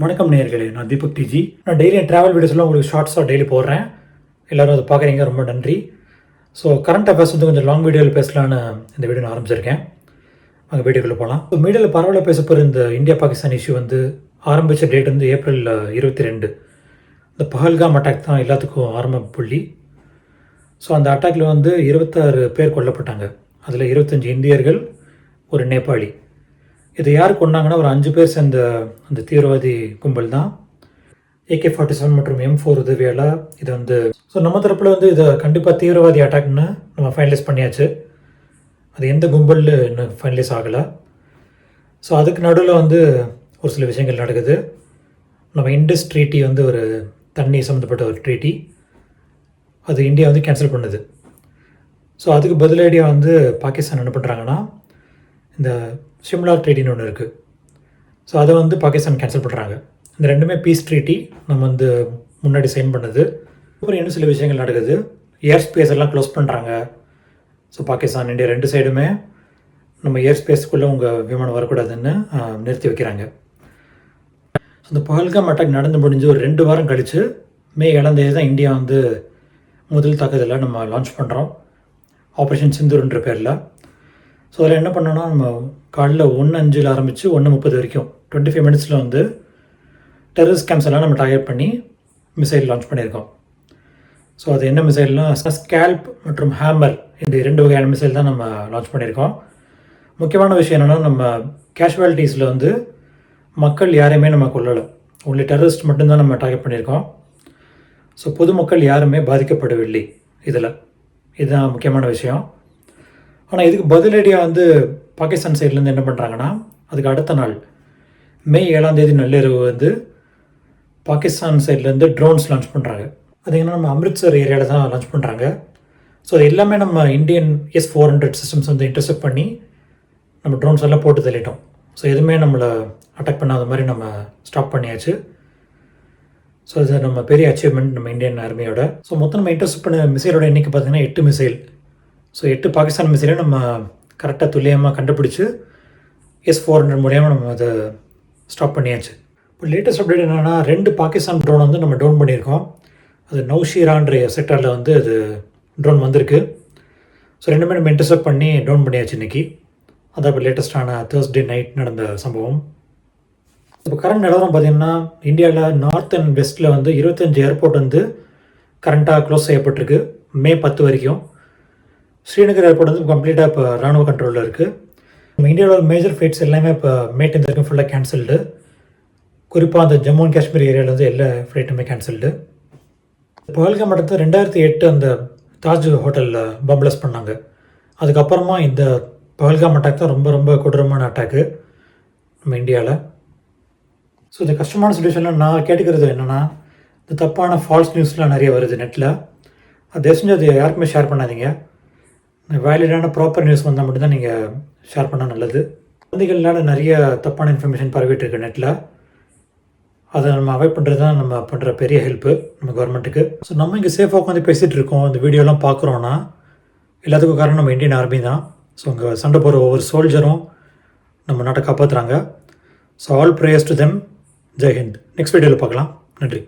வணக்கம் நேயர்களே, நான் தீபக் டிஜி. நான் டெய்லி ட்ராவல் வீடியோஸ்லாம் உங்களுக்கு ஷார்ட்ஸாக டெய்லி போடுறேன். எல்லோரும் அதை பார்க்குறீங்க, ரொம்ப நன்றி. ஸோ கரண்ட் அஃபேர்ஸ் வந்து கொஞ்சம் லாங் வீடியோவில் பேசலான்னு இந்த வீடியோ நான் ஆரம்பிச்சிருக்கேன். அங்கே வீடியோக்குள்ளே போகலாம். இப்போ மீடியாவில் பரவாயில்ல பேச போகிற இந்த இந்தியா பாகிஸ்தான் இஷ்யூ வந்து ஆரம்பித்த டேட் வந்து ஏப்ரல் 22. இந்த பஹல்காம் அட்டாக் தான் எல்லாத்துக்கும் ஆரம்ப புள்ளி. ஸோ அந்த அட்டாக்ல வந்து 26 பேர் கொல்லப்பட்டாங்க. அதில் 25 இந்தியர்கள், ஒரு நேபாளி. இதை யார் கொண்டாங்கன்னா ஒரு 5 பேர் சேர்ந்த அந்த தீவிரவாதி கும்பல் தான். AK-47 மற்றும் M4 உதவியால் இது வந்து ஸோ நம்ம தரப்பில் வந்து இதை கண்டிப்பாக தீவிரவாதி அட்டாக்னு நம்ம ஃபைனலைஸ் பண்ணியாச்சு. அது எந்த கும்பல் இன்னும் ஃபைனலைஸ் ஆகலை. ஸோ அதுக்கு நடுவில் வந்து ஒரு சில விஷயங்கள் நடக்குது. நம்ம இண்டஸ் ட்ரீட்டி வந்து ஒரு தண்ணி சம்மந்தப்பட்ட ஒரு ட்ரீட்டி, அது இந்தியா வந்து கேன்சல் பண்ணுது. ஸோ அதுக்கு பதிலடியாக வந்து பாகிஸ்தான் என்ன பண்ணுறாங்கன்னா, இந்த ஷிம்லா ட்ரீட்டின்னு ஒன்று இருக்குது. ஸோ அதை வந்து பாகிஸ்தான் கேன்சல் பண்ணுறாங்க. இந்த ரெண்டுமே பீஸ் ட்ரீட்டி நம்ம வந்து முன்னாடி சைன் பண்ணது. அப்புறம் இன்னும் சில விஷயங்கள் நடக்குது. ஏர் ஸ்பேஸ் எல்லாம் க்ளோஸ் பண்ணுறாங்க. ஸோ பாகிஸ்தான், இந்தியா ரெண்டு சைடுமே நம்ம ஏர் ஸ்பேஸ்க்குள்ளே உங்கள் விமானம் வரக்கூடாதுன்னு நிறுத்தி வைக்கிறாங்க. ஸோ இந்த பஹல்காம் அட்டாக் நடந்து முடிஞ்சு ஒரு 2 வாரம் கழித்து மே 7 தான் இந்தியா வந்து முதல் தாக்குதலை நம்ம லான்ச் பண்ணுறோம், ஆப்ரேஷன் சிந்தூர்ன்ற பேரில். ஸோ அதில் என்ன பண்ணோன்னா, நம்ம காலையில் 1:05 ஆரம்பித்து 1:30 வரைக்கும் 25 மினிட்ஸில் வந்து டெரரிஸ்ட் கேம்ப்ஸ் எல்லாம் நம்ம டார்கெட் பண்ணி மிசைல் லான்ச் பண்ணியிருக்கோம். ஸோ அது என்ன மிசைல்னால், ஸ்கேல்ப் மற்றும் ஹேமர், இந்த 2 வகையான மிசைல் தான் நம்ம லான்ச் பண்ணியிருக்கோம். முக்கியமான விஷயம் என்னென்னா, நம்ம கேஷுவாலிட்டிஸில் வந்து மக்கள் யாரையுமே நம்ம கொல்லலை, ஒன்லி டெரரிஸ்ட் மட்டும்தான் நம்ம டார்கெட் பண்ணியிருக்கோம். ஸோ பொதுமக்கள் யாருமே பாதிக்கப்படவில்லை இதில். இதுதான் முக்கியமான விஷயம். ஆனால் இதுக்கு பதிலடியாக வந்து பாகிஸ்தான் சைட்லேருந்து என்ன பண்ணுறாங்கன்னா, அதுக்கு அடுத்த நாள் மே 7 நள்ளிரவு வந்து பாகிஸ்தான் சைட்லேருந்து ட்ரோன்ஸ் லான்ச் பண்ணுறாங்க. அது என்ன, நம்ம அம்ரித்சர் ஏரியாவில் தான் லான்ச் பண்ணுறாங்க. ஸோ அது எல்லாமே நம்ம இந்தியன் S-400 சிஸ்டம்ஸ் வந்து இன்டர்செப்ட் பண்ணி நம்ம ட்ரோன்ஸ் எல்லாம் போட்டு தள்ளிட்டோம். ஸோ எதுவுமே நம்மளை அட்டாக் பண்ணாத மாதிரி நம்ம ஸ்டாப் பண்ணியாச்சு. ஸோ அது நம்ம பெரிய அச்சீவ்மெண்ட் நம்ம இந்தியன் ஆர்மியோட. ஸோ மொத்தம் நம்ம இன்டர்செப்ட் பண்ண மிசைலோட எண்ணிக்கை பார்த்திங்கன்னா 8 மிசைல். ஸோ 8 பாகிஸ்தான் மிசைலை நம்ம கரெக்டாக துல்லியமாக கண்டுபிடிச்சி S-400 மூலியமாக நம்ம அதை ஸ்டாப் பண்ணியாச்சு. இப்போ லேட்டஸ்ட் அப்டேட் என்னென்னா, 2 பாகிஸ்தான் ட்ரோன் வந்து நம்ம டவுன் பண்ணியிருக்கோம். அது நௌஷீரான்ற செக்டரில் வந்து அது ட்ரோன் வந்திருக்கு. ஸோ 2மே நம்ம இன்டர்செப்ட் பண்ணி டவுன் பண்ணியாச்சு இன்றைக்கி. அதான் இப்போ லேட்டஸ்டான Thursday நைட் நடந்த சம்பவம். இப்போ கரண்ட் நிலவரம் பார்த்திங்கன்னா, இந்தியாவில் நார்த் அண்ட் வெஸ்ட்டில் வந்து 25 ஏர்போர்ட் வந்து கரண்ட்டாக க்ளோஸ் செய்யப்பட்டிருக்கு மே 10 வரைக்கும். ஸ்ரீநகர் ஏர்போர்ட் வந்து கம்ப்ளீட்டாக இப்போ ராணுவ கண்ட்ரோலில் இருக்குது. நம்ம இந்தியாவில் மேஜர் ஃப்ளைட்ஸ் எல்லாமே இப்போ மே 10 வரைக்கும் ஃபுல்லாக கேன்சல்டு. குறிப்பாக அந்த ஜம்மு அண்ட் காஷ்மீர் ஏரியாவிலேருந்து எல்லா ஃப்ளைட்டுமே கேன்சல்டு. பஹல்காம் மட்டத்தை 2008 அந்த தாஜ் ஹோட்டலில் பம்ப்ளஸ் பண்ணாங்க. அதுக்கப்புறமா இந்த பஹல்காம் அட்டாக் தான் ரொம்ப ரொம்ப கொடூரமான அட்டாக்கு நம்ம இந்தியாவில். ஸோ இந்த கஷ்டமான சுச்சுவேஷனில் நான் கேட்டுக்கிறது என்னென்னா, இந்த தப்பான ஃபால்ஸ் நியூஸ்லாம் நிறைய வருது நெட்டில். அது செஞ்சு அது யாருக்குமே ஷேர் பண்ணாதீங்க. வேலிடான ப்ராப்பர் நியூஸ் வந்தால் மட்டும்தான் நீங்கள் ஷேர் பண்ணால் நல்லது. குழந்தைகள்னால நிறைய தப்பான இன்ஃபர்மேஷன் பரவிட்டு இருக்கு நெட்டில். அதை நம்ம அவாய்ட் பண்ணுறது தான் நம்ம பண்ணுற பெரிய ஹெல்ப்பு நம்ம கவர்மெண்ட்டுக்கு. ஸோ நம்ம இங்கே சேஃபாக உட்காந்து பேசிகிட்டு இருக்கோம், இந்த வீடியோலாம் பார்க்குறோன்னா எல்லாத்துக்கும் காரணம் நம்ம இந்தியன் ஆர்மி தான். ஸோ அங்கே சண்டை போகிற ஒவ்வொரு சோல்ஜரும் நம்ம நாட்டை காப்பாற்றுறாங்க. So all prayers to them. Jai Hind. Next வீடியோவில் பார்க்கலாம். நன்றி.